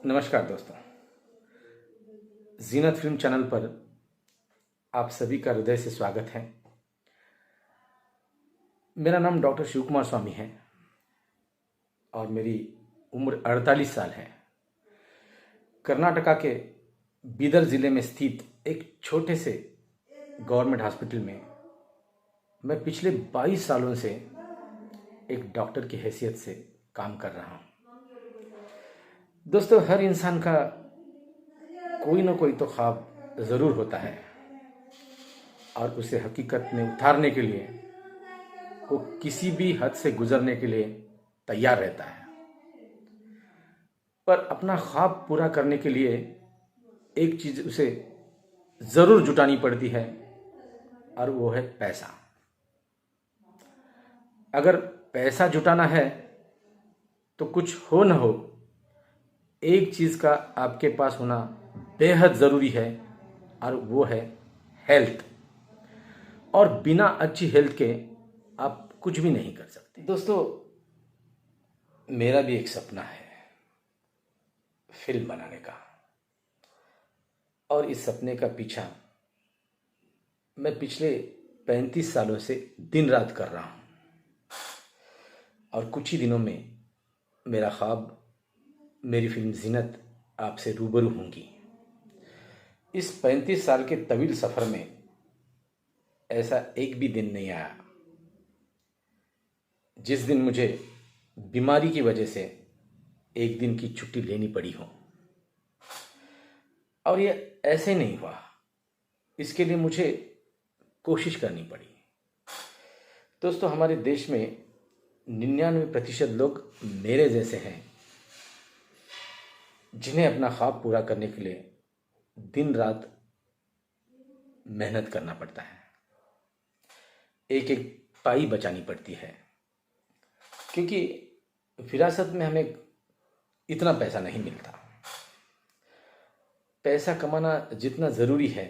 नमस्कार दोस्तों। जीनत film channel पर आप सभी का हृदय से स्वागत है। मेरा नाम डॉक्टर शिव कुमार स्वामी है और मेरी उम्र 48 साल है। कर्नाटका के बीदर ज़िले में स्थित एक छोटे से गवर्नमेंट हॉस्पिटल में मैं पिछले 22 सालों से एक डॉक्टर की हैसियत से काम कर रहा हूँ। दोस्तों, हर इंसान का कोई ना कोई तो ख्वाब ज़रूर होता है और उसे हकीकत में उतारने के लिए वो किसी भी हद से गुजरने के लिए तैयार रहता है। पर अपना ख्वाब पूरा करने के लिए एक चीज़ उसे ज़रूर जुटानी पड़ती है और वो है पैसा। अगर पैसा जुटाना है तो कुछ हो न हो, एक चीज़ का आपके पास होना बेहद ज़रूरी है और वो है हेल्थ। और बिना अच्छी हेल्थ के आप कुछ भी नहीं कर सकते। दोस्तों, मेरा भी एक सपना है फिल्म बनाने का, और इस सपने का पीछा मैं पिछले 35 सालों से दिन रात कर रहा हूँ। और कुछ ही दिनों में मेरा ख्वाब, मेरी फिल्म जीनत आपसे रूबरू होंगी। इस 35 साल के तवील सफ़र में ऐसा एक भी दिन नहीं आया जिस दिन मुझे बीमारी की वजह से एक दिन की छुट्टी लेनी पड़ी हो। और ये ऐसे नहीं हुआ, इसके लिए मुझे कोशिश करनी पड़ी। दोस्तों, हमारे देश में 99% लोग मेरे जैसे हैं जिन्हें अपना ख्वाब पूरा करने के लिए दिन रात मेहनत करना पड़ता है, एक एक पाई बचानी पड़ती है, क्योंकि विरासत में हमें इतना पैसा नहीं मिलता। पैसा कमाना जितना ज़रूरी है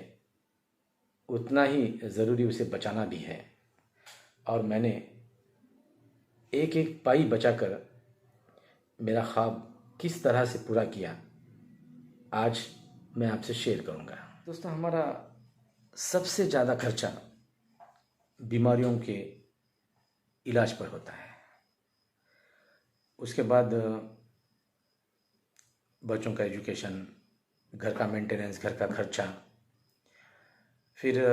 उतना ही ज़रूरी उसे बचाना भी है। और मैंने एक एक पाई बचाकर मेरा ख्वाब किस तरह से पूरा किया, आज मैं आपसे शेयर करूंगा। दोस्तों, हमारा सबसे ज़्यादा खर्चा बीमारियों के इलाज पर होता है। उसके बाद बच्चों का एजुकेशन, घर का मेंटेनेंस, घर का खर्चा, फिर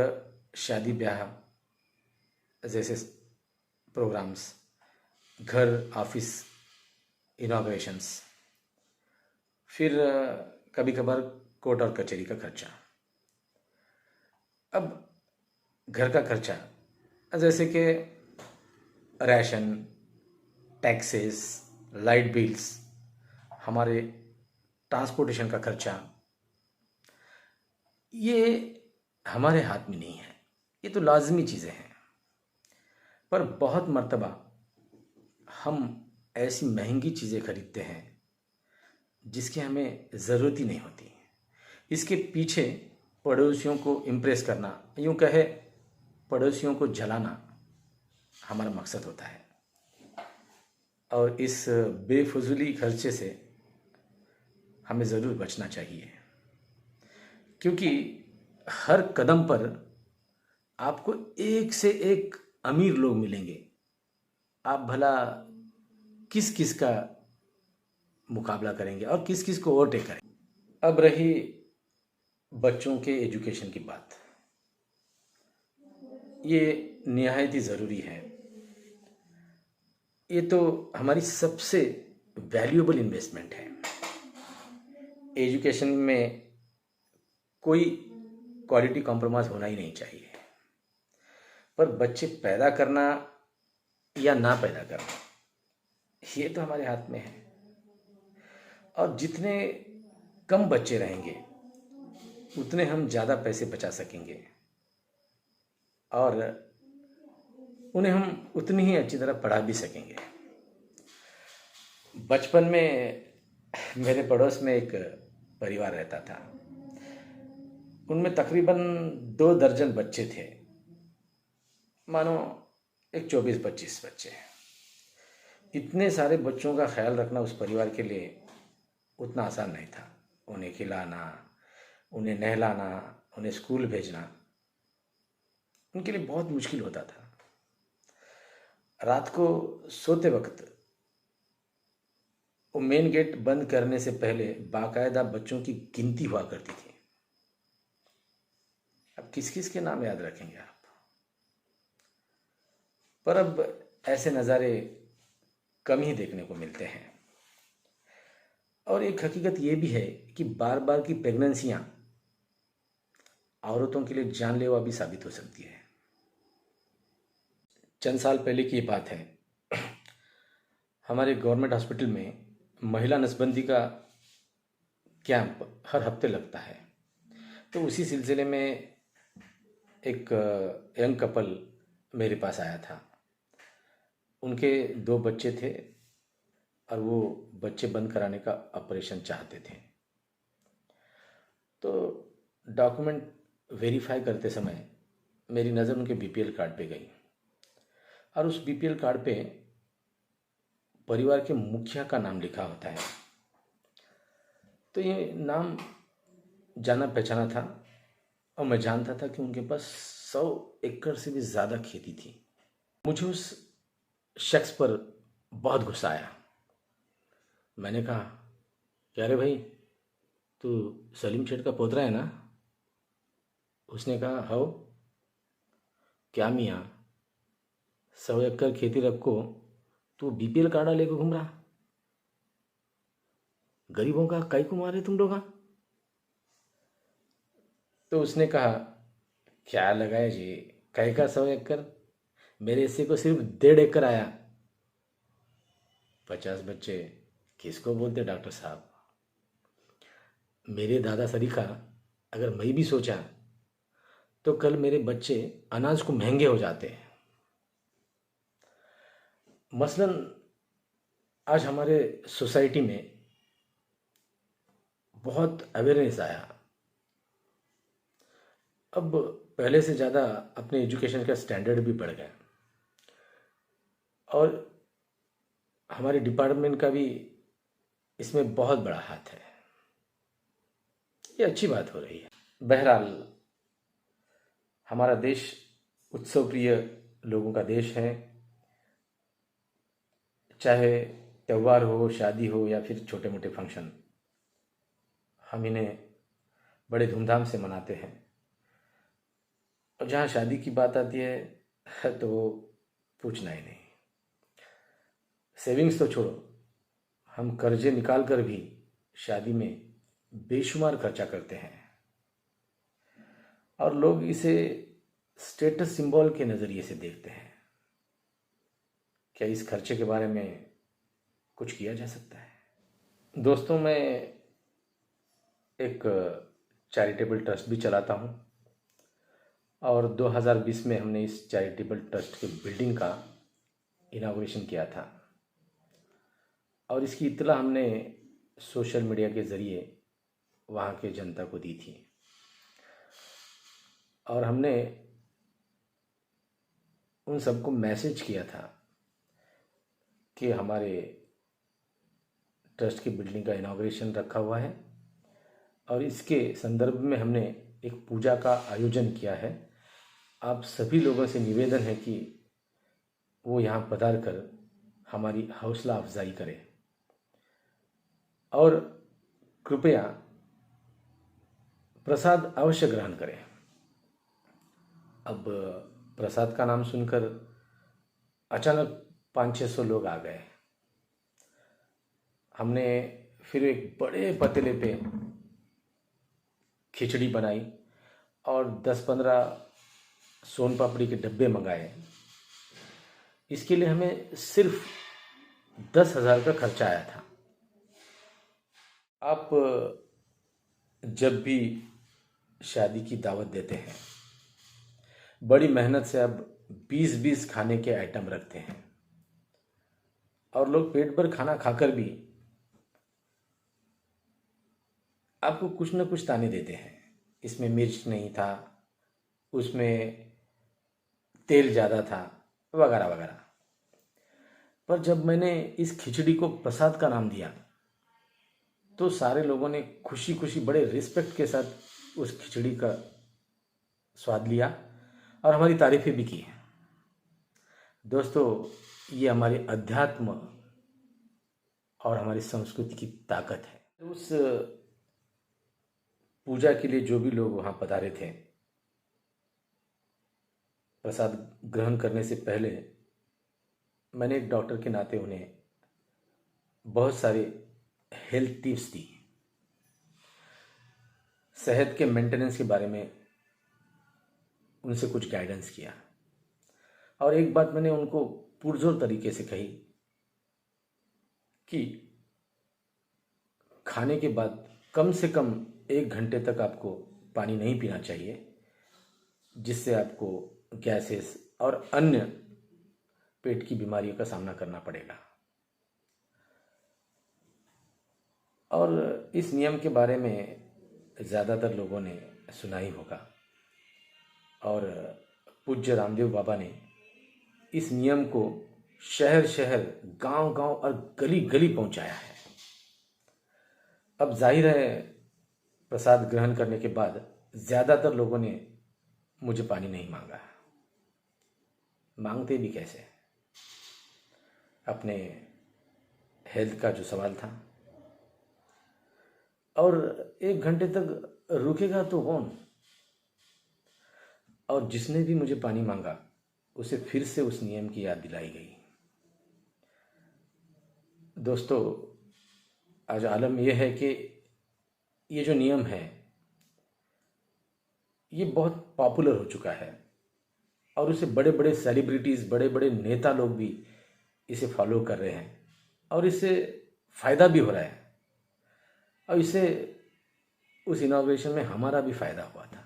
शादी ब्याह जैसे प्रोग्राम्स, घर ऑफिस इनॉग्रेशंस, फिर कभी कभार कोर्ट और कचहरी का खर्चा। अब घर का खर्चा जैसे कि राशन, टैक्सेस, लाइट बिल्स, हमारे ट्रांसपोर्टेशन का खर्चा, ये हमारे हाथ में नहीं है, ये तो लाजमी चीज़ें हैं। पर बहुत मर्तबा हम ऐसी महंगी चीज़ें खरीदते हैं जिसकी हमें ज़रूरत ही नहीं होती। इसके पीछे पड़ोसियों को इम्प्रेस करना, यूँ कहे पड़ोसियों को जलाना हमारा मकसद होता है। और इस बेफजूली खर्चे से हमें ज़रूर बचना चाहिए, क्योंकि हर कदम पर आपको एक से एक अमीर लोग मिलेंगे। आप भला किस किस का मुकाबला करेंगे और किस किस को ओवरटेक करेंगे। अब रही बच्चों के एजुकेशन की बात, ये निहायत ही ज़रूरी है। ये तो हमारी सबसे वैल्यूएबल इन्वेस्टमेंट है। एजुकेशन में कोई क्वालिटी कॉम्प्रोमाइज़ होना ही नहीं चाहिए। पर बच्चे पैदा करना या ना पैदा करना, ये तो हमारे हाथ में है। और जितने कम बच्चे रहेंगे उतने हम ज़्यादा पैसे बचा सकेंगे और उन्हें हम उतनी ही अच्छी तरह पढ़ा भी सकेंगे। बचपन में मेरे पड़ोस में एक परिवार रहता था। उनमें तकरीबन 2 दर्जन बच्चे थे, मानो एक 24-25 बच्चे। इतने सारे बच्चों का ख्याल रखना उस परिवार के लिए उतना आसान नहीं था। उन्हें खिलाना, उन्हें नहलाना, उन्हें स्कूल भेजना उनके लिए बहुत मुश्किल होता था। रात को सोते वक्त वो मेन गेट बंद करने से पहले बाकायदा बच्चों की गिनती हुआ करती थी। अब किस किस के नाम याद रखेंगे आप? पर अब ऐसे नज़ारे कम ही देखने को मिलते हैं। और एक हकीकत ये भी है कि बार बार की प्रेगनेंसियां औरतों के लिए जानलेवा भी साबित हो सकती है। चंद साल पहले की बात है, हमारे गवर्नमेंट हॉस्पिटल में महिला नसबंदी का कैंप हर हफ्ते लगता है। तो उसी सिलसिले में एक यंग कपल मेरे पास आया था। उनके 2 बच्चे थे और वो बच्चे बंद कराने का ऑपरेशन चाहते थे। तो डॉक्यूमेंट वेरीफाई करते समय मेरी नज़र उनके बीपीएल कार्ड पे गई और उस बीपीएल कार्ड पे परिवार के मुखिया का नाम लिखा होता है। तो ये नाम जाना पहचाना था और मैं जानता था कि उनके पास 100 एकड़ से भी ज़्यादा खेती थी। मुझे उस शख्स पर बहुत गुस्सा आया। मैंने कहा, क्या रे भाई, तू सलीम शेठ का पोतरा है ना? उसने कहा, हो। क्या मियाँ, 100 एकड़ खेती रखो तो बीपीएल कार्ड लेकर घूम रहा? गरीबों का काई को मारे तुम लोग? तो उसने कहा, क्या लगाए जी, कई का 100 एकड़, मेरे हिस्से को सिर्फ 1.5 एकड़ आया। 50 बच्चे किसको बोलते डॉक्टर साहब? मेरे दादा सरीखा, अगर मैं भी सोचा तो कल मेरे बच्चे अनाज को महंगे हो जाते। मसलन आज हमारे सोसाइटी में बहुत अवेयरनेस आया। अब पहले से ज़्यादा अपने एजुकेशन का स्टैंडर्ड भी बढ़ गया और हमारे डिपार्टमेंट का भी इसमें बहुत बड़ा हाथ है। ये अच्छी बात हो रही है। बहरहाल, हमारा देश उत्सव प्रिय लोगों का देश है। चाहे त्यौहार हो, शादी हो या फिर छोटे मोटे फंक्शन, हम इन्हें बड़े धूमधाम से मनाते हैं। और जहाँ शादी की बात आती है तो वो पूछना ही नहीं। सेविंग्स तो छोड़ो, हम कर्जे निकाल कर भी शादी में बेशुमार खर्चा करते हैं और लोग इसे स्टेटस सिंबल के नज़रिए से देखते हैं। क्या इस खर्चे के बारे में कुछ किया जा सकता है? दोस्तों, मैं एक चैरिटेबल ट्रस्ट भी चलाता हूँ और 2020 में हमने इस चैरिटेबल ट्रस्ट के बिल्डिंग का इनाग्रेशन किया था और इसकी इत्तला हमने सोशल मीडिया के ज़रिए वहाँ के जनता को दी थी और हमने उन सबको मैसेज किया था कि हमारे ट्रस्ट की बिल्डिंग का इनाग्रेशन रखा हुआ है और इसके संदर्भ में हमने एक पूजा का आयोजन किया है। आप सभी लोगों से निवेदन है कि वो यहाँ पधार कर हमारी हौसला अफजाई करें और कृपया प्रसाद अवश्य ग्रहण करें। अब प्रसाद का नाम सुनकर अचानक 500-600 लोग आ गए। हमने फिर एक बड़े पतीले पे खिचड़ी बनाई और 10-15 सोन पापड़ी के डब्बे मंगाए। इसके लिए हमें सिर्फ 10,000 का खर्चा आया था। आप जब भी शादी की दावत देते हैं, बड़ी मेहनत से अब 20-20 खाने के आइटम रखते हैं और लोग पेट भर खाना खाकर भी आपको कुछ न कुछ ताने देते हैं। इसमें मिर्च नहीं था, उसमें तेल ज़्यादा था, वगैरह वगैरह। पर जब मैंने इस खिचड़ी को प्रसाद का नाम दिया तो सारे लोगों ने खुशी खुशी बड़े रिस्पेक्ट के साथ उस खिचड़ी का स्वाद लिया और हमारी तारीफ़ें भी की। दोस्तों, ये हमारे अध्यात्म और हमारी संस्कृति की ताकत है। उस पूजा के लिए जो भी लोग वहाँ पधारे थे, प्रसाद ग्रहण करने से पहले मैंने एक डॉक्टर के नाते उन्हें बहुत सारे हेल्थ टिप्स दी, सेहत के मेंटेनेंस के बारे में उनसे कुछ गाइडेंस किया। और एक बात मैंने उनको पुरजोर तरीके से कही कि खाने के बाद कम से कम 1 घंटे तक आपको पानी नहीं पीना चाहिए, जिससे आपको गैसेस और अन्य पेट की बीमारियों का सामना करना पड़ेगा। और इस नियम के बारे में ज़्यादातर लोगों ने सुना ही होगा और पूज्य रामदेव बाबा ने इस नियम को शहर शहर, गांव गांव और गली गली पहुंचाया है। अब जाहिर है, प्रसाद ग्रहण करने के बाद ज़्यादातर लोगों ने मुझे पानी नहीं मांगा। मांगते भी कैसे? अपने हेल्थ का जो सवाल था। और 1 घंटे तक रुकेगा तो कौन? और जिसने भी मुझे पानी मांगा उसे फिर से उस नियम की याद दिलाई गई। दोस्तों, आज आलम यह है कि ये जो नियम है ये बहुत पॉपुलर हो चुका है और उसे बड़े बड़े सेलिब्रिटीज़, बड़े बड़े नेता लोग भी इसे फॉलो कर रहे हैं और इससे फ़ायदा भी हो रहा है। और इससे उस इनॉग्रेशन में हमारा भी फ़ायदा हुआ था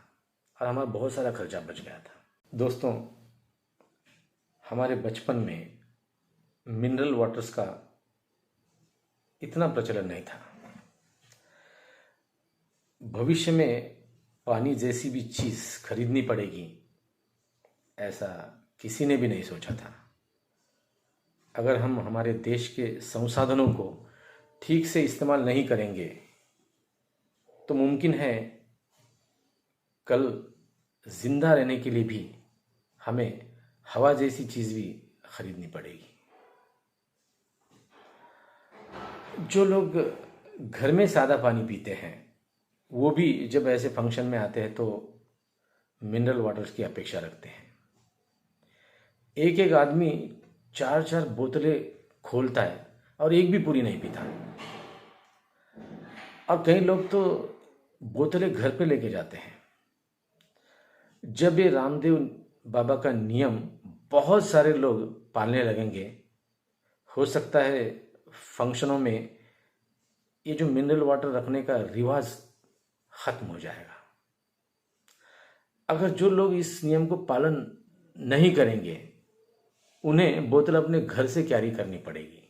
और हमारा बहुत सारा खर्चा बच गया था। दोस्तों, हमारे बचपन में मिनरल वाटर्स का इतना प्रचलन नहीं था। भविष्य में पानी जैसी भी चीज़ खरीदनी पड़ेगी, ऐसा किसी ने भी नहीं सोचा था। अगर हम हमारे देश के संसाधनों को ठीक से इस्तेमाल नहीं करेंगे तो मुमकिन है कल जिंदा रहने के लिए भी हमें हवा जैसी चीज़ भी खरीदनी पड़ेगी। जो लोग घर में सादा पानी पीते हैं वो भी जब ऐसे फंक्शन में आते हैं तो मिनरल वाटर्स की अपेक्षा रखते हैं। एक एक आदमी 4-4 बोतलें खोलता है और एक भी पूरी नहीं पीता। और कई लोग तो बोतलें घर पे लेके जाते हैं। जब ये रामदेव बाबा का नियम बहुत सारे लोग पालने लगेंगे, हो सकता है फंक्शनों में ये जो मिनरल वाटर रखने का रिवाज खत्म हो जाएगा। अगर जो लोग इस नियम को पालन नहीं करेंगे उन्हें बोतल अपने घर से कैरी करनी पड़ेगी।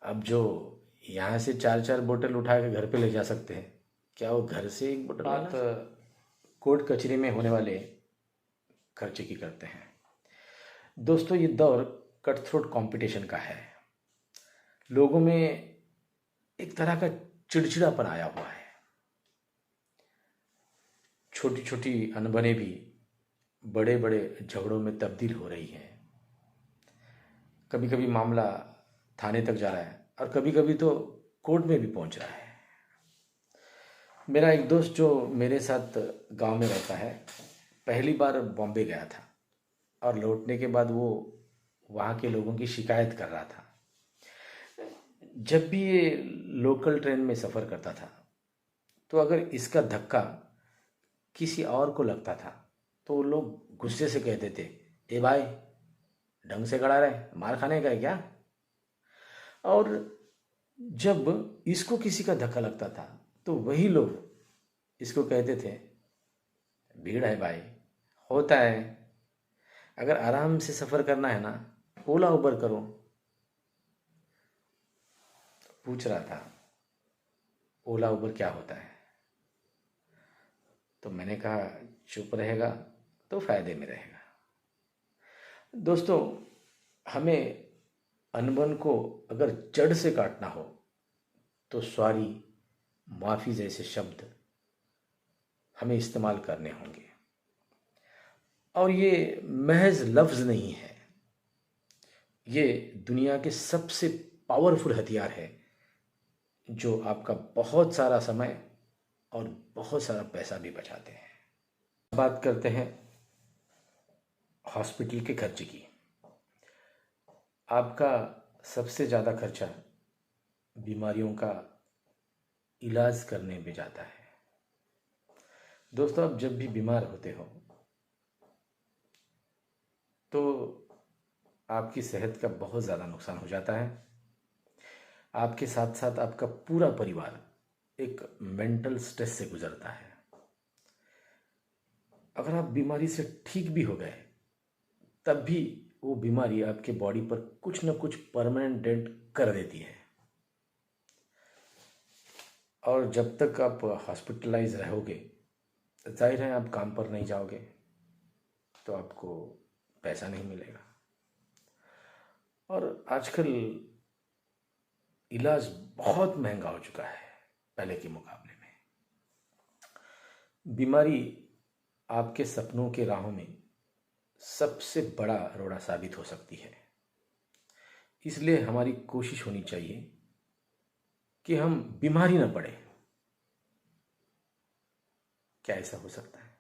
अब जो यहाँ से 4-4 बोतल उठा के घर पे ले जा सकते हैं, क्या वो घर से एक बोतल कोर्ट कचहरी में होने वाले खर्चे की करते हैं। दोस्तों, ये दौर कट थ्रोट कंपटीशन का है। लोगों में एक तरह का चिड़चिड़ापन आया हुआ है। छोटी छोटी अनबने भी बड़े बड़े झगड़ों में तब्दील हो रही है। कभी कभी मामला थाने तक जा रहा है और कभी कभी तो कोर्ट में भी पहुंच रहा है। मेरा एक दोस्त जो मेरे साथ गांव में रहता है, पहली बार बॉम्बे गया था और लौटने के बाद वो वहाँ के लोगों की शिकायत कर रहा था। जब भी ये लोकल ट्रेन में सफ़र करता था तो अगर इसका धक्का किसी और को लगता था तो लोग गुस्से से कहते थे, ए भाई ढंग से खड़ा रहे, मार खाने का है क्या? और जब इसको किसी का धक्का लगता था तो वही लोग इसको कहते थे, भीड़ है भाई, होता है, अगर आराम से सफ़र करना है ना ओला उबर करो। पूछ रहा था ओला उबर क्या होता है, तो मैंने कहा चुप रहेगा तो फायदे में रहेगा। दोस्तों, हमें अनबन को अगर जड़ से काटना हो तो सॉरी, माफ़ी जैसे शब्द हमें इस्तेमाल करने होंगे। और ये महज लफ्ज़ नहीं है, ये दुनिया के सबसे पावरफुल हथियार है जो आपका बहुत सारा समय और बहुत सारा पैसा भी बचाते हैं। बात करते हैं हॉस्पिटल के खर्चे की। आपका सबसे ज़्यादा खर्चा बीमारियों का इलाज करने में जाता है। दोस्तों, आप जब भी बीमार होते हो तो आपकी सेहत का बहुत ज़्यादा नुकसान हो जाता है। आपके साथ साथ आपका पूरा परिवार एक मेंटल स्ट्रेस से गुजरता है। अगर आप बीमारी से ठीक भी हो गए तब भी वो बीमारी आपके बॉडी पर कुछ न कुछ परमानेंट डेंट कर देती है। और जब तक आप हॉस्पिटलाइज रहोगे, जाहिर है आप काम पर नहीं जाओगे तो आपको पैसा नहीं मिलेगा। और आजकल इलाज बहुत महंगा हो चुका है पहले के मुकाबले में। बीमारी आपके सपनों के राहों में सबसे बड़ा रोड़ा साबित हो सकती है। इसलिए हमारी कोशिश होनी चाहिए कि हम बीमार ही ना पड़े। क्या ऐसा हो सकता है?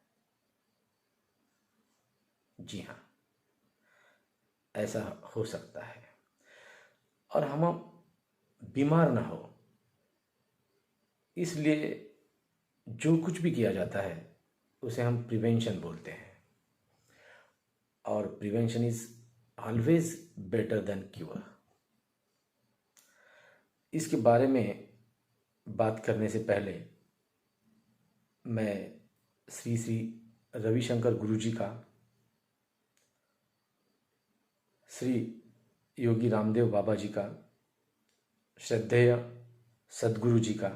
जी हाँ, ऐसा हो सकता है। और हम बीमार ना हो इसलिए जो कुछ भी किया जाता है उसे हम प्रिवेंशन बोलते हैं। और prevention is always better than cure. इसके बारे में बात करने से पहले मैं श्री श्री रविशंकर गुरुजी का, श्री योगी रामदेव बाबा जी का, श्रद्धेय सद्गुरु जी का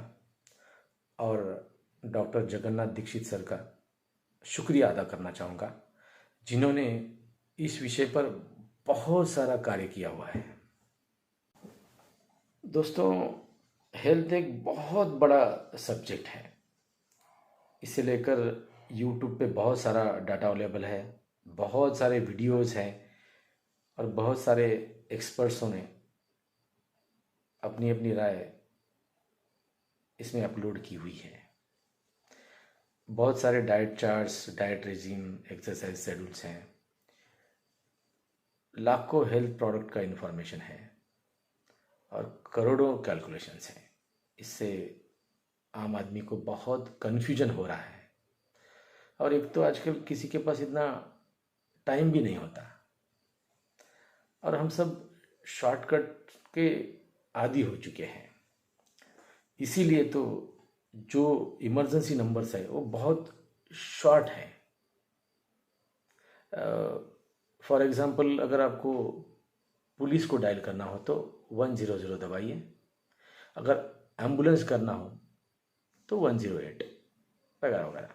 और डॉक्टर जगन्नाथ दीक्षित सर का शुक्रिया अदा करना चाहूँगा, जिन्होंने इस विषय पर बहुत सारा कार्य किया हुआ है। दोस्तों, हेल्थ एक बहुत बड़ा सब्जेक्ट है। इसे लेकर यूट्यूब पे बहुत सारा डाटा अवेलेबल है, बहुत सारे वीडियोज़ हैं और बहुत सारे एक्सपर्ट्सों ने अपनी अपनी राय इसमें अपलोड की हुई है। बहुत सारे diet charts, diet regime, exercise schedules हैं, लाखों हेल्थ प्रोडक्ट का इन्फॉर्मेशन है और करोड़ों कैलकुलेशंस हैं। इससे आम आदमी को बहुत कन्फ्यूजन हो रहा है। और एक तो आजकल किसी के पास इतना टाइम भी नहीं होता और हम सब शॉर्टकट के आदी हो चुके हैं। इसीलिए तो जो इमरजेंसी नंबर्स है वो बहुत शॉर्ट हैं। फॉर एग्ज़ाम्पल, अगर आपको पुलिस को डायल करना हो तो 100 दबाइए, अगर एम्बुलेंस करना हो तो 108 वगैरह वगैरह।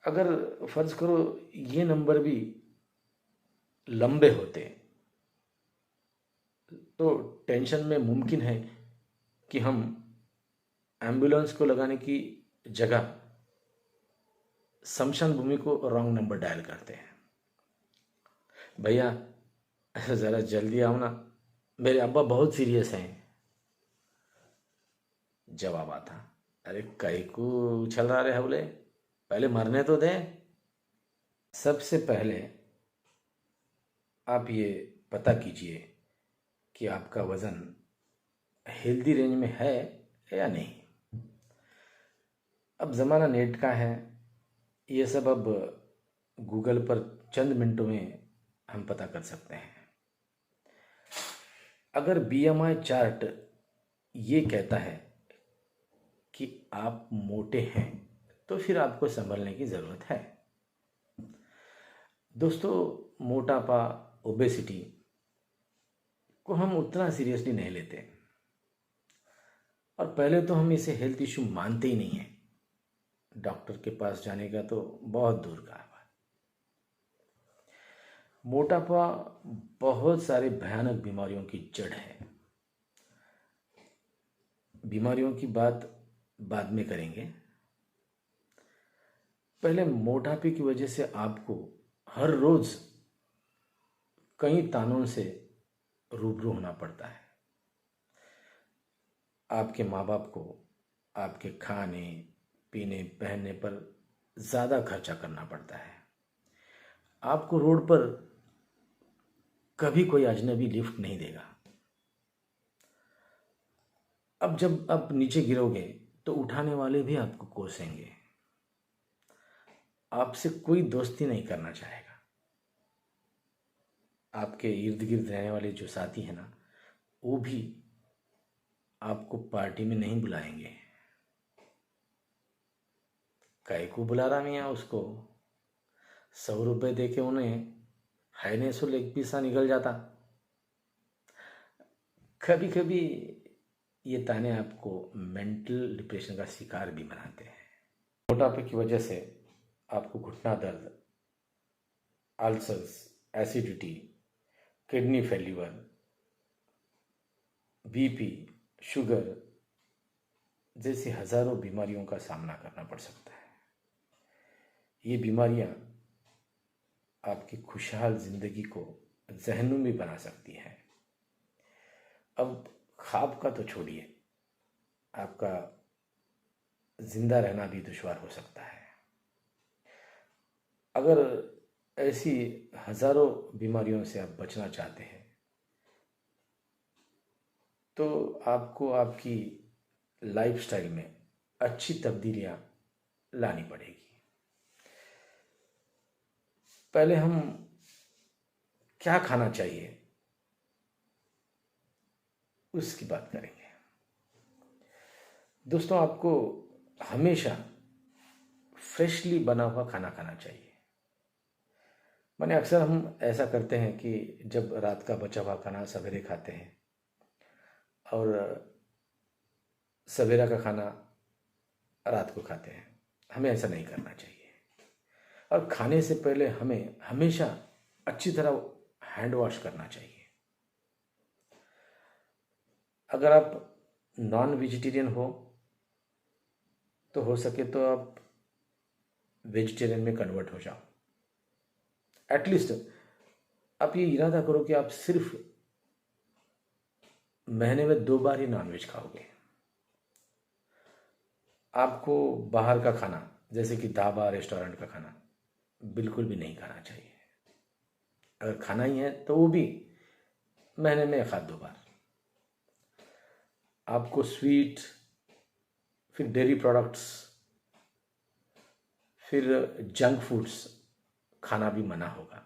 अगर फ़र्ज़ करो ये नंबर भी लंबे होते तो टेंशन में मुमकिन है कि हम एम्बुलेंस को लगाने की जगह शमशान भूमि को रॉन्ग नंबर डायल करते हैं। भैया ज़रा जल्दी आओ ना, मेरे अब्बा बहुत सीरियस हैं। जवाब आता, अरे कहीं को उछल रहा रे हवले, पहले मरने तो दे। सबसे पहले आप ये पता कीजिए कि आपका वज़न हेल्दी रेंज में है या नहीं। अब ज़माना नेट का है, ये सब अब गूगल पर चंद मिनटों में हम पता कर सकते हैं। अगर बीएमआई चार्ट ये कहता है कि आप मोटे हैं तो फिर आपको संभलने की ज़रूरत है। दोस्तों, मोटापा, ओबेसिटी को हम उतना सीरियसली नहीं लेते और पहले तो हम इसे हेल्थ इशू मानते ही नहीं हैं। डॉक्टर के पास जाने का तो बहुत दूर का है। मोटापा बहुत सारे भयानक बीमारियों की जड़ है। बीमारियों की बात बाद में करेंगे। पहले मोटापे की वजह से आपको हर रोज कई तानों से रूबरू होना पड़ता है। आपके माँ बाप को आपके खाने पीने पहनने पर ज़्यादा खर्चा करना पड़ता है। आपको रोड पर कभी कोई अजनबी लिफ्ट नहीं देगा। अब जब आप नीचे गिरोगे तो उठाने वाले भी आपको कोसेंगे। आपसे कोई दोस्ती नहीं करना चाहेगा। आपके इर्द गिर्द रहने वाले जो साथी हैं ना, वो भी आपको पार्टी में नहीं बुलाएंगे। काहे को बुला रहा मियाँ उसको, 100 रुपये दे के उन्हें हाईने सो लेग पीसा निकल जाता। कभी कभी ये ताने आपको मेंटल डिप्रेशन का शिकार भी बनाते हैं। मोटापे की वजह से आपको घुटना दर्द, ulcers, acidity, kidney failure, BP, sugar जैसी हजारों बीमारियों का सामना करना पड़ सकता है। ये बीमारियां आपकी खुशहाल जिंदगी को जहन्नुमी बना सकती हैं। अब ख्वाब का तो छोड़िए, आपका जिंदा रहना भी दुश्वार हो सकता है। अगर ऐसी हजारों बीमारियों से आप बचना चाहते हैं तो आपको आपकी लाइफस्टाइल में अच्छी तब्दीलियां लानी पड़ेगी। पहले हम क्या खाना चाहिए उसकी बात करेंगे। दोस्तों, आपको हमेशा फ्रेशली बना हुआ खाना खाना चाहिए। माने अक्सर हम ऐसा करते हैं कि जब रात का बचा हुआ खाना सवेरे खाते हैं और सवेरा का खाना रात को खाते हैं। हमें ऐसा नहीं करना चाहिए। और खाने से पहले हमें हमेशा अच्छी तरह हैंड वॉश करना चाहिए। अगर आप नॉन वेजिटेरियन हो तो हो सके तो आप वेजिटेरियन में कन्वर्ट हो जाओ। एटलीस्ट आप ये इरादा करो कि आप सिर्फ महीने में 2 बार ही नॉनवेज खाओगे। आपको बाहर का खाना जैसे कि ढाबा रेस्टोरेंट का खाना बिल्कुल भी नहीं खाना चाहिए। अगर खाना ही है तो वो भी महीने में 1-2 बार। आपको स्वीट, फिर डेयरी प्रोडक्ट्स, फिर जंक फूड्स खाना भी मना होगा।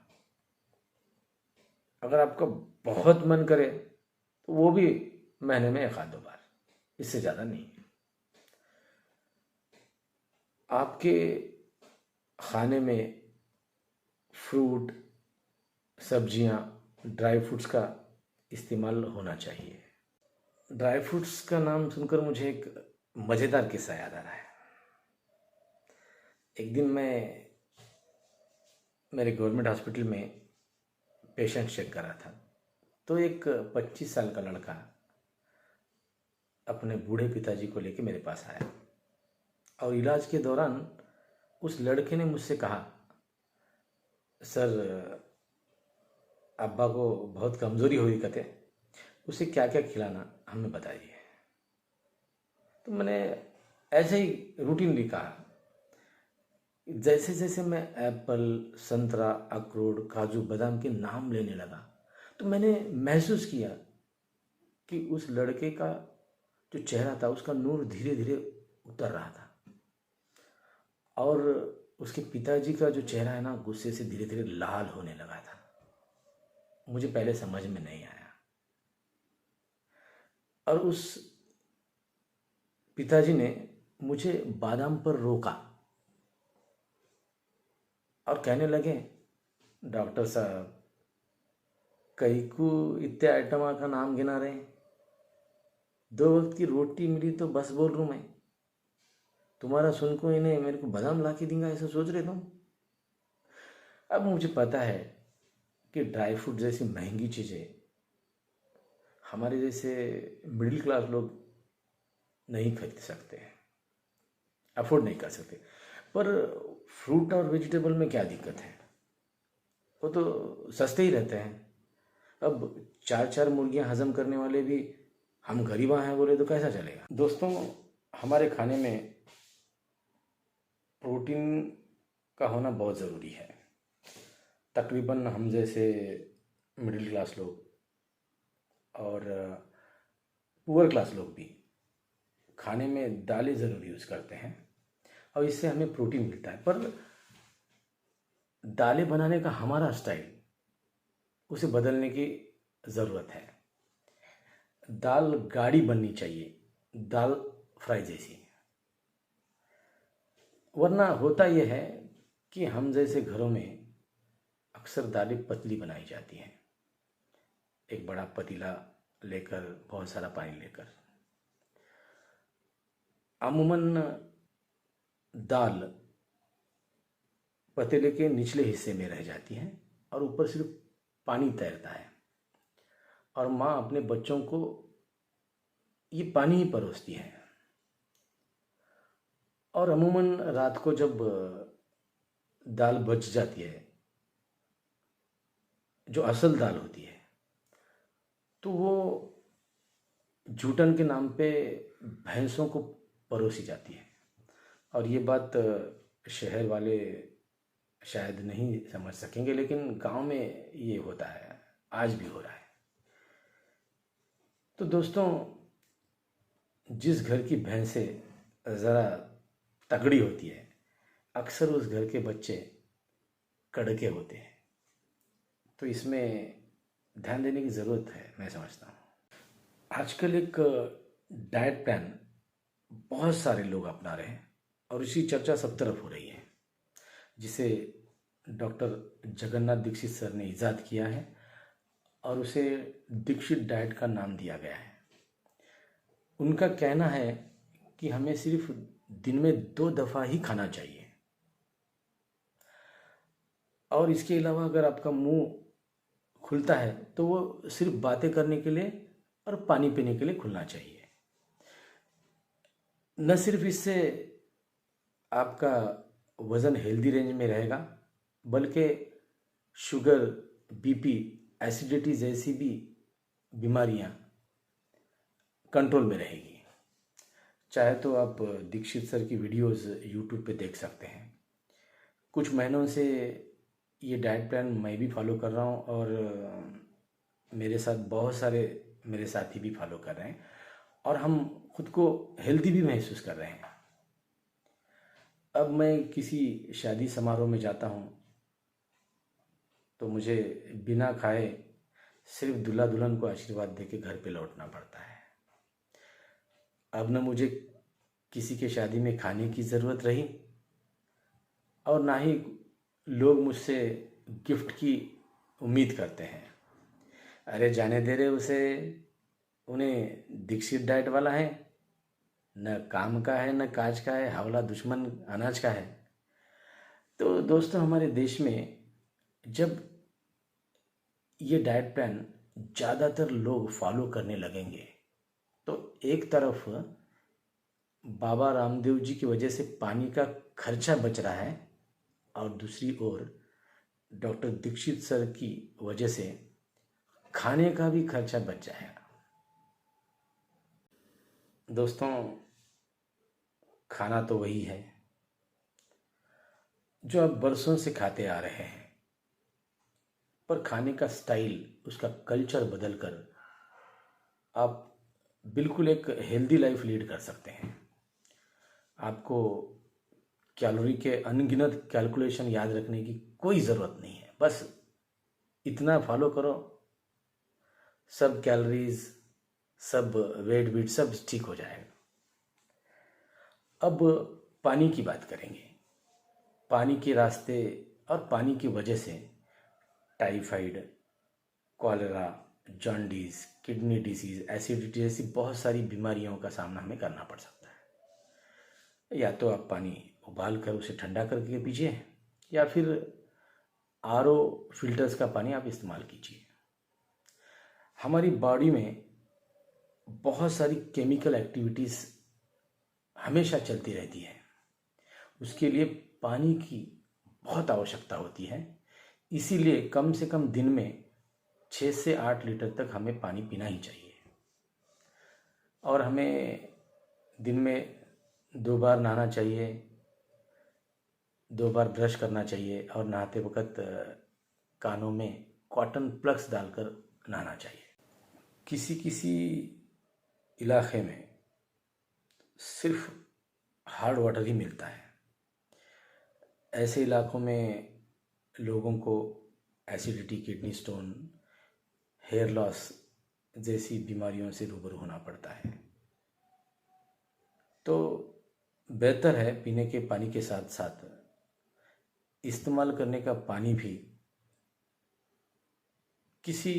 अगर आपका बहुत मन करे तो वो भी महीने में 1-2 बार, इससे ज़्यादा नहीं। आपके खाने में फ्रूट, सब्जियां, ड्राई फ्रूट्स का इस्तेमाल होना चाहिए। ड्राई फ्रूट्स का नाम सुनकर मुझे एक मज़ेदार किस्सा याद आ रहा है। एक दिन मैं मेरे गवर्नमेंट हॉस्पिटल में पेशेंट चेक कर रहा था तो एक 25 साल का लड़का अपने बूढ़े पिताजी को लेकर मेरे पास आया और इलाज के दौरान उस लड़के ने मुझसे कहा, सर अब्बा को बहुत कमज़ोरी हुई कहते, उसे क्या क्या खिलाना हमें बताइए। तो मैंने ऐसे ही रूटीनली कहा। जैसे जैसे मैं एप्पल, संतरा, अखरोट, काजू, बादाम के नाम लेने लगा तो मैंने महसूस किया कि उस लड़के का जो चेहरा था उसका नूर धीरे धीरे उतर रहा था और उसके पिताजी का जो चेहरा है ना, गुस्से से धीरे धीरे लाल होने लगा था। मुझे पहले समझ में नहीं आया और उस पिताजी ने मुझे बादाम पर रोका और कहने लगे, डॉक्टर साहब कई को इतने आइटम का नाम गिना रहे हैं, 2 वक्त की रोटी मिली तो बस बोल रहा हूँ मैं, तुम्हारा सुन को इन्हें मेरे को बादाम ला के देंगे ऐसा सोच रहे तुम। अब मुझे पता है कि ड्राई फ्रूट जैसी महंगी चीज़ें हमारे जैसे मिडिल क्लास लोग नहीं खरीद सकते हैं, अफोर्ड नहीं कर सकते। पर फ्रूट और वेजिटेबल में क्या दिक्कत है, वो तो सस्ते ही रहते हैं। अब चार चार मुर्गियां हजम करने वाले भी हम गरीब हैं बोले तो कैसा चलेगा। दोस्तों, हमारे खाने में प्रोटीन का होना बहुत ज़रूरी है। तकरीबन हम जैसे मिडिल क्लास लोग और पुअर क्लास लोग भी खाने में दालें ज़रूर यूज़ करते हैं और इससे हमें प्रोटीन मिलता है। पर दालें बनाने का हमारा स्टाइल, उसे बदलने की ज़रूरत है। दाल गाढ़ी बननी चाहिए, दाल फ्राई जैसी। वरना होता यह है कि हम जैसे घरों में अक्सर दालें पतली बनाई जाती हैं, एक बड़ा पतीला लेकर, बहुत सारा पानी लेकर। अमूमन दाल पतीले के निचले हिस्से में रह जाती है और ऊपर सिर्फ पानी तैरता है, और माँ अपने बच्चों को ये पानी ही परोसती है। और अमूमन रात को जब दाल बच जाती है, जो असल दाल होती है, तो वो जूठन के नाम पे भैंसों को परोसी जाती है। और ये बात शहर वाले शायद नहीं समझ सकेंगे, लेकिन गांव में ये होता है, आज भी हो रहा है। तो दोस्तों, जिस घर की भैंसें ज़रा तगड़ी होती है, अक्सर उस घर के बच्चे कड़के होते हैं। तो इसमें ध्यान देने की ज़रूरत है, मैं समझता हूँ। आजकल एक डाइट प्लान बहुत सारे लोग अपना रहे हैं और इसी चर्चा सब तरफ हो रही है, जिसे डॉक्टर जगन्नाथ दीक्षित सर ने ईजाद किया है और उसे दीक्षित डाइट का नाम दिया गया है। उनका कहना है कि हमें सिर्फ दिन में 2 दफ़ा ही खाना चाहिए, और इसके अलावा अगर आपका मुंह खुलता है तो वो सिर्फ बातें करने के लिए और पानी पीने के लिए खुलना चाहिए। न सिर्फ इससे आपका वज़न हेल्दी रेंज में रहेगा, बल्कि शुगर, बीपी, एसिडिटी जैसी भी बीमारियां कंट्रोल में रहेगी। चाहे तो आप दीक्षित सर की वीडियोस यूट्यूब पे देख सकते हैं। कुछ महीनों से ये डाइट प्लान मैं भी फॉलो कर रहा हूँ और मेरे साथ बहुत सारे मेरे साथी भी फॉलो कर रहे हैं, और हम खुद को हेल्दी भी महसूस कर रहे हैं। अब मैं किसी शादी समारोह में जाता हूँ तो मुझे बिना खाए सिर्फ दूल्हा दुल्हन को आशीर्वाद देके घर पे लौटना पड़ता है। अब न मुझे किसी के शादी में खाने की ज़रूरत रही और ना ही लोग मुझसे गिफ्ट की उम्मीद करते हैं। अरे जाने दे रहे उसे, उन्हें दीक्षित डाइट वाला है, न काम का है न काज का है, हवला दुश्मन अनाज का है। तो दोस्तों, हमारे देश में जब ये डाइट प्लान ज़्यादातर लोग फॉलो करने लगेंगे तो एक तरफ बाबा रामदेव जी की वजह से पानी का खर्चा बच रहा है और दूसरी ओर डॉक्टर दीक्षित सर की वजह से खाने का भी खर्चा बच जाएगा। दोस्तों, खाना तो वही है जो आप बरसों से खाते आ रहे हैं, पर खाने का स्टाइल, उसका कल्चर बदलकर आप बिल्कुल एक हेल्दी लाइफ लीड कर सकते हैं। आपको कैलोरी के अनगिनत कैलकुलेशन याद रखने की कोई ज़रूरत नहीं है, बस इतना फॉलो करो, सब कैलोरीज, सब वेट बीट सब ठीक हो जाएगा। अब पानी की बात करेंगे। पानी के रास्ते और पानी की वजह से typhoid, cholera, jaundice, kidney disease, acidity जैसी बहुत सारी बीमारियों का सामना हमें करना पड़ सकता है। या तो आप पानी उबाल कर उसे ठंडा करके पीजिए, या फिर आरओ फिल्टर्स का पानी आप इस्तेमाल कीजिए। हमारी बॉडी में बहुत सारी केमिकल एक्टिविटीज़ हमेशा चलती रहती है। उसके लिए पानी की बहुत आवश्यकता होती है। इसीलिए कम से कम दिन में 6 से 8 लीटर तक हमें पानी पीना ही चाहिए। और हमें दिन में 2 बार नहाना चाहिए, 2 बार ब्रश करना चाहिए और नहाते वक्त कानों में कॉटन प्लग्स डालकर नहाना चाहिए। किसी किसी इलाके में सिर्फ हार्ड वाटर ही मिलता है। ऐसे इलाकों में लोगों को acidity, kidney stone, hair loss जैसी बीमारियों से रूबरू होना पड़ता है। तो बेहतर है पीने के पानी के साथ साथ इस्तेमाल करने का पानी भी किसी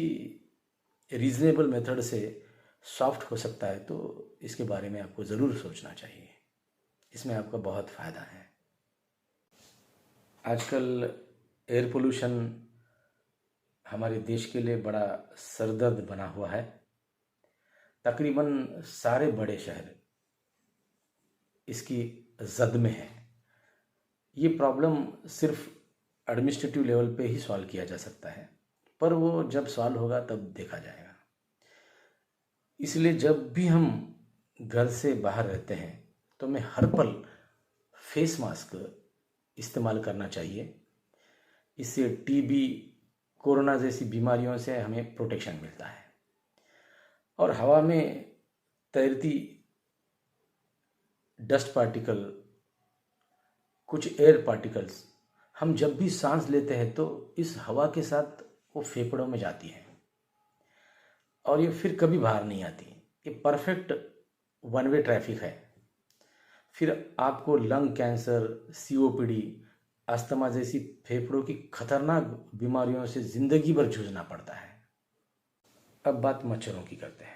रीज़नेबल मेथड से सॉफ्ट हो सकता है, तो इसके बारे में आपको ज़रूर सोचना चाहिए। इसमें आपका बहुत फ़ायदा है। आजकल एयर पोल्यूशन हमारे देश के लिए बड़ा सरदर्द बना हुआ है। तकरीबन सारे बड़े शहर इसकी जद में है। ये प्रॉब्लम सिर्फ एडमिनिस्ट्रेटिव लेवल पे ही सॉल्व किया जा सकता है, पर वो जब सॉल्व होगा तब देखा जाएगा। इसलिए जब भी हम घर से बाहर रहते हैं तो हमें हर पल फेस मास्क इस्तेमाल करना चाहिए। इससे टीबी, कोरोना जैसी बीमारियों से हमें प्रोटेक्शन मिलता है। और हवा में तैरती डस्ट पार्टिकल, कुछ एयर पार्टिकल्स, हम जब भी सांस लेते हैं तो इस हवा के साथ वो फेफड़ों में जाती हैं और ये फिर कभी बाहर नहीं आती। ये परफेक्ट वन वे ट्रैफिक है। फिर आपको लंग कैंसर, सीओपीडी, अस्थमा जैसी फेफड़ों की खतरनाक बीमारियों से जिंदगी भर जूझना पड़ता है। अब बात मच्छरों की करते हैं।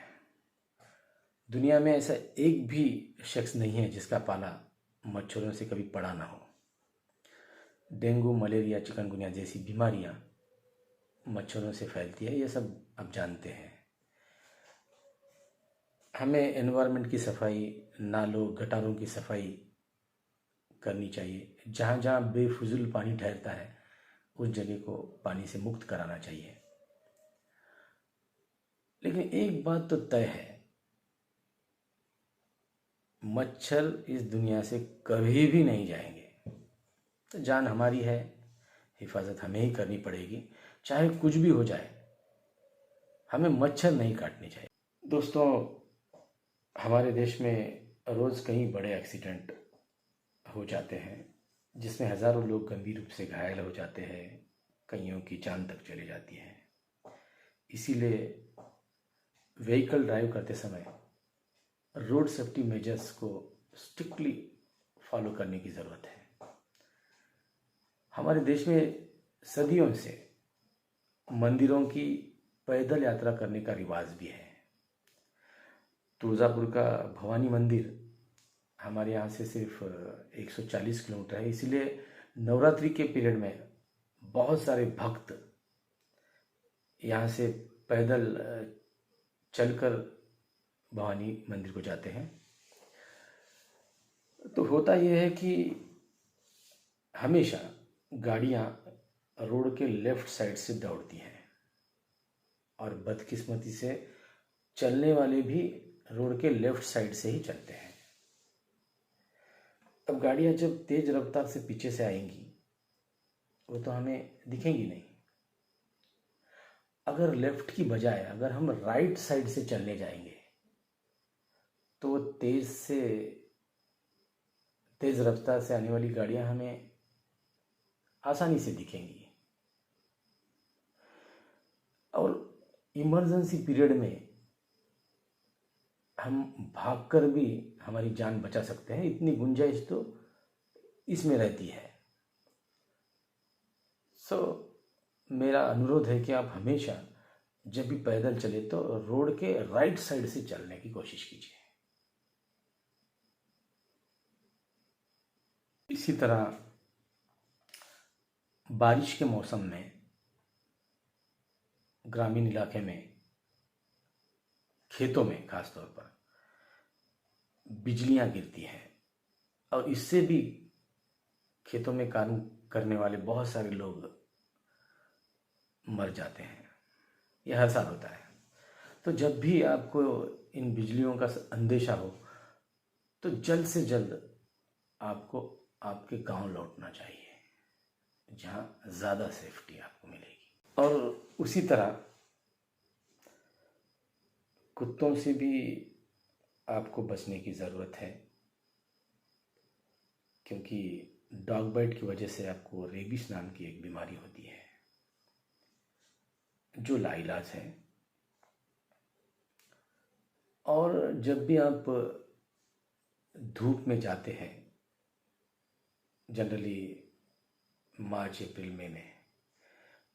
दुनिया में ऐसा एक भी शख्स नहीं है जिसका पाला मच्छरों से कभी पड़ा ना हो। डेंगू, मलेरिया, चिकनगुनिया जैसी बीमारियां मच्छरों से फैलती है, ये सब आप जानते हैं। हमें एनवायरनमेंट की सफाई, नालों, गटारों की सफाई करनी चाहिए। जहाँ जहाँ बेफिजूल पानी ठहरता है उस जगह को पानी से मुक्त कराना चाहिए। लेकिन एक बात तो तय है, मच्छर इस दुनिया से कभी भी नहीं जाएंगे। तो जान हमारी है, हिफाजत हमें ही करनी पड़ेगी, चाहे कुछ भी हो जाए। हमें मच्छर नहीं काटने चाहिए। दोस्तों, हमारे देश में रोज़ कई बड़े एक्सीडेंट हो जाते हैं जिसमें हज़ारों लोग गंभीर रूप से घायल हो जाते हैं, कईयों की जान तक चली जाती है। इसीलिए व्हीकल ड्राइव करते समय रोड सेफ्टी मेजर्स को स्ट्रिक्टली फॉलो करने की ज़रूरत है। हमारे देश में सदियों से मंदिरों की पैदल यात्रा करने का रिवाज भी है। तुळजापुर का भवानी मंदिर हमारे यहाँ से सिर्फ 140 किलोमीटर है। इसलिए नवरात्रि के पीरियड में बहुत सारे भक्त यहाँ से पैदल चलकर भवानी मंदिर को जाते हैं। तो होता यह है कि हमेशा गाड़ियाँ रोड के लेफ्ट साइड से दौड़ती हैं और बदकिस्मती से चलने वाले भी रोड के लेफ्ट साइड से ही चलते हैं। अब गाड़ियाँ जब तेज रफ्तार से पीछे से आएंगी वो तो हमें दिखेंगी नहीं। अगर लेफ्ट की बजाय अगर हम राइट साइड से चलने जाएंगे तो वो तेज रफ्तार से आने वाली गाड़ियां हमें आसानी से दिखेंगी। और इमरजेंसी पीरियड में हम भागकर भी हमारी जान बचा सकते हैं, इतनी गुंजाइश तो इसमें रहती है। मेरा अनुरोध है कि आप हमेशा जब भी पैदल चले तो रोड के राइट साइड से चलने की कोशिश कीजिए। इसी तरह बारिश के मौसम में ग्रामीण इलाके में खेतों में खासतौर पर बिजलियां गिरती हैं और इससे भी खेतों में काम करने वाले बहुत सारे लोग मर जाते हैं। यह हर साल होता है। तो जब भी आपको इन बिजलियों का अंदेशा हो तो जल्द से जल्द आपको आपके गांव लौटना चाहिए, जहां ज़्यादा सेफ्टी आपको मिलेगी। और उसी तरह कुत्तों से भी आपको बचने की ज़रूरत है, क्योंकि डॉग बाइट की वजह से आपको रेबीज नाम की एक बीमारी होती है जो लाइलाज है। और जब भी आप धूप में जाते हैं, जनरली मार्च अप्रैल मई में,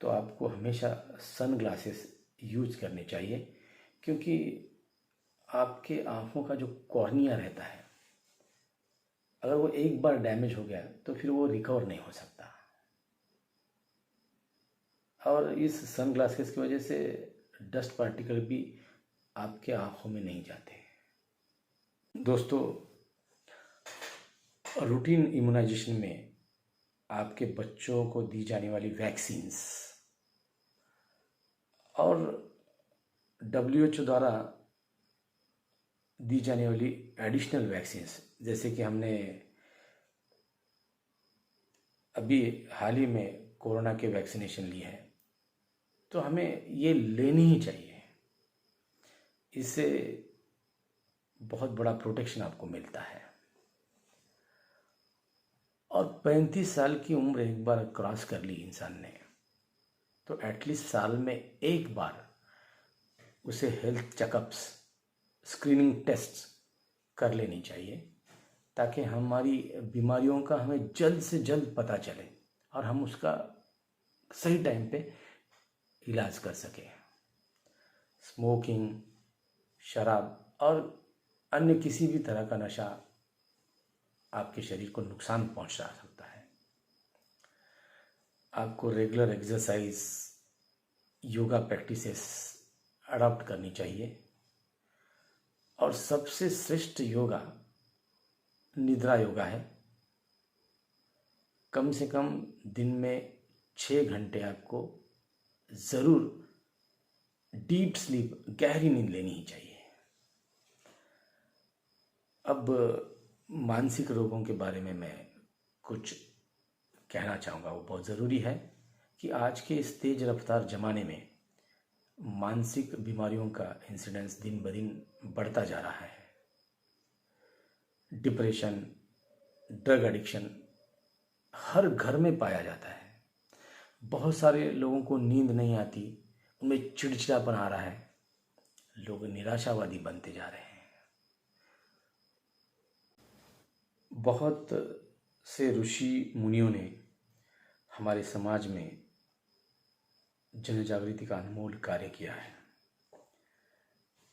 तो आपको हमेशा सन ग्लासेस यूज करने चाहिए, क्योंकि आपके आँखों का जो कॉर्निया रहता है, अगर वो एक बार डैमेज हो गया तो फिर वो रिकवर नहीं हो सकता। और इस सन ग्लासेस की वजह से डस्ट पार्टिकल भी आपके आँखों में नहीं जाते। दोस्तों, रूटीन इम्यूनाइजेशन में आपके बच्चों को दी जाने वाली वैक्सीन्स और WHO द्वारा दी जाने वाली एडिशनल वैक्सीन्स, जैसे कि हमने अभी हाल ही में कोरोना के वैक्सीनेशन ली है, तो हमें ये लेनी ही चाहिए। इससे बहुत बड़ा प्रोटेक्शन आपको मिलता है। और 35 साल की उम्र एक बार क्रॉस कर ली इंसान ने, तो एटलीस्ट साल में एक बार उसे हेल्थ चेकअप्स, स्क्रीनिंग टेस्ट कर लेनी चाहिए, ताकि हमारी बीमारियों का हमें जल्द से जल्द पता चले और हम उसका सही टाइम पे इलाज कर सकें। स्मोकिंग, शराब और अन्य किसी भी तरह का नशा आपके शरीर को नुकसान पहुंचा सकता है। आपको regular exercise, yoga practices adopt करनी चाहिए। और सबसे श्रेष्ठ योगा निद्रा योगा है। कम से कम दिन में 6 घंटे आपको ज़रूर डीप स्लीप, गहरी नींद लेनी ही चाहिए। अब मानसिक रोगों के बारे में मैं कुछ कहना चाहूँगा। वो बहुत ज़रूरी है कि आज के इस तेज़ रफ्तार ज़माने में मानसिक बीमारियों का इंसिडेंस दिन ब दिन बढ़ता जा रहा है। डिप्रेशन, ड्रग एडिक्शन हर घर में पाया जाता है। बहुत सारे लोगों को नींद नहीं आती, उनमें चिड़चिड़ापन आ रहा है, लोग निराशावादी बनते जा रहे हैं। बहुत से ऋषि मुनियों ने हमारे समाज में जन जागृति का अनमोल कार्य किया है।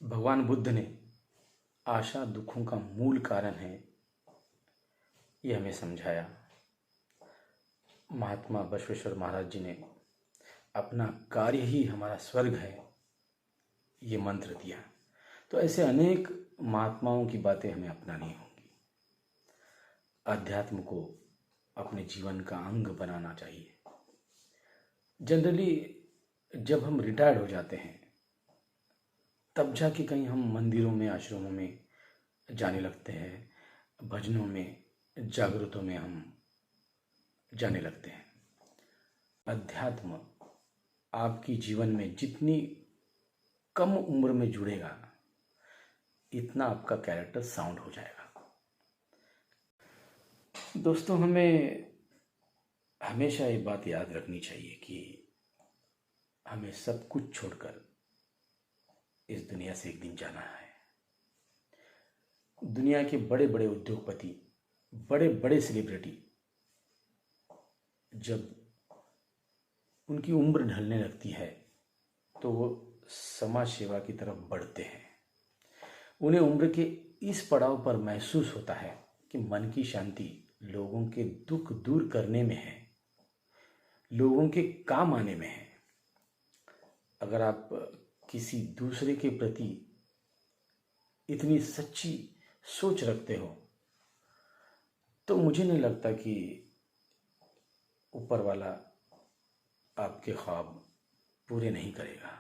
भगवान बुद्ध ने आशा दुखों का मूल कारण है, ये हमें समझाया। महात्मा बसवेश्वर महाराज जी ने अपना कार्य ही हमारा स्वर्ग है, ये मंत्र दिया। तो ऐसे अनेक महात्माओं की बातें हमें अपनानी होंगी। अध्यात्म को अपने जीवन का अंग बनाना चाहिए। जनरली जब हम रिटायर्ड हो जाते हैं, तब जाके कहीं हम मंदिरों में, आश्रमों में जाने लगते हैं, भजनों में, जागृतों में हम जाने लगते हैं। अध्यात्म आपकी जीवन में जितनी कम उम्र में जुड़ेगा, इतना आपका कैरेक्टर साउंड हो जाएगा। दोस्तों, हमें हमेशा ये बात याद रखनी चाहिए कि हमें सब कुछ छोड़कर इस दुनिया से एक दिन जाना है। दुनिया के बड़े बड़े उद्योगपति, बड़े बड़े सेलिब्रिटी जब उनकी उम्र ढलने लगती है तो वो समाज सेवा की तरफ बढ़ते हैं। उन्हें उम्र के इस पड़ाव पर महसूस होता है कि मन की शांति लोगों के दुख दूर करने में है, लोगों के काम आने में है। अगर आप किसी दूसरे के प्रति इतनी सच्ची सोच रखते हो तो मुझे नहीं लगता कि ऊपर वाला आपके ख्वाब पूरे नहीं करेगा,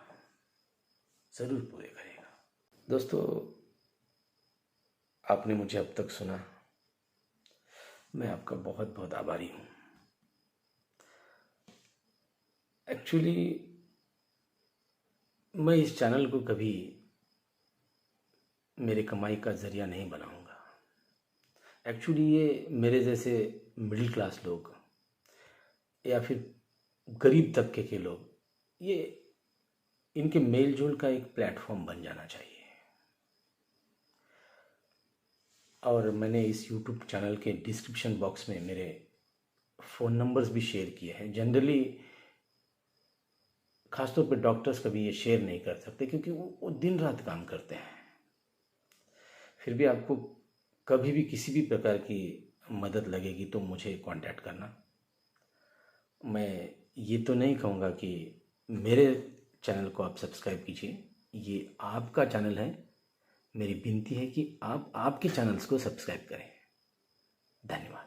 ज़रूर पूरे करेगा। दोस्तों, आपने मुझे अब तक सुना, मैं आपका बहुत बहुत आभारी हूँ। एक्चुअली मैं इस चैनल को कभी मेरे कमाई का ज़रिया नहीं बनाऊंगा। एक्चुअली ये मेरे जैसे मिडिल क्लास लोग या फिर गरीब तबके के लोग, ये इनके मेल जोल का एक प्लेटफॉर्म बन जाना चाहिए। और मैंने इस YouTube चैनल के डिस्क्रिप्शन बॉक्स में मेरे फ़ोन नंबर्स भी शेयर किए हैं। जनरली ख़ासतौर पर डॉक्टर्स कभी ये शेयर नहीं कर सकते क्योंकि वो दिन रात काम करते हैं। फिर भी आपको कभी भी किसी भी प्रकार की मदद लगेगी तो मुझे कांटेक्ट करना। मैं ये तो नहीं कहूँगा कि मेरे चैनल को आप सब्सक्राइब कीजिए, ये आपका चैनल है। मेरी विनती है कि आप आपके चैनल्स को सब्सक्राइब करें। धन्यवाद।